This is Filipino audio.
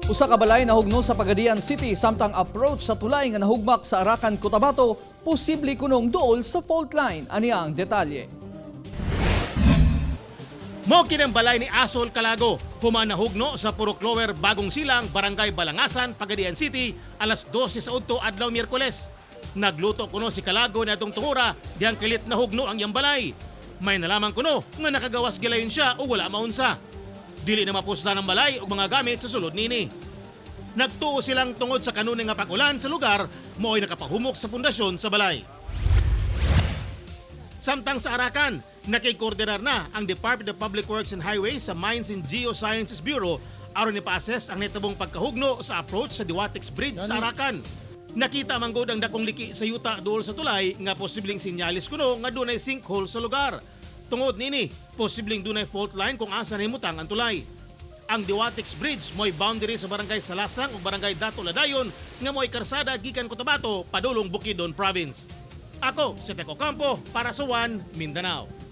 Usa ka balay nahugno sa Pagadian City samtang approach sa tulay nga nahugmak sa Arakan, Cotabato, posible kunong duol sa fault line. Ani ang detalye. Mo kinang balay ni Asol Calago, human nahugno sa Purok Lower, Bagong Silang, Barangay Balangasan, Pagadian City, alas 12 sa udto adlaw Miyerkules. Nagluto kuno si Calago na itong tungura, diyang kilit nahugno ang iyang balay. May nalaman kuno nga nakagawas gilayon siya o wala maunsa. Dili na mapusla ng balay o mga gamit sa sulod nini. Nagtuo silang tungod sa kanunay nga pag-ulan sa lugar, mo'y nakapahumok sa pundasyon sa balay. Samtang sa Arakan, nakikoordinar na ang Department of Public Works and Highways sa Mines and Geosciences Bureau aron ipa-assess ang nitabong pagkahugno sa approach sa Diwatex Bridge sa Arakan. Nakita manggod ang dakong liki sa yuta duol sa tulay nga posibleng sinyalis kuno nga dunay sinkhole sa lugar. Tungod nini, posibleng dunay fault line kung asa nahimutang ang tulay. Ang Diwatex Bridge mo'y boundary sa Barangay Salasang o Barangay Dato Ladayon nga mo'y karsada gikan Cotabato padulong Bukidnon Province. Ako si Teco Campo para sa One Mindanao.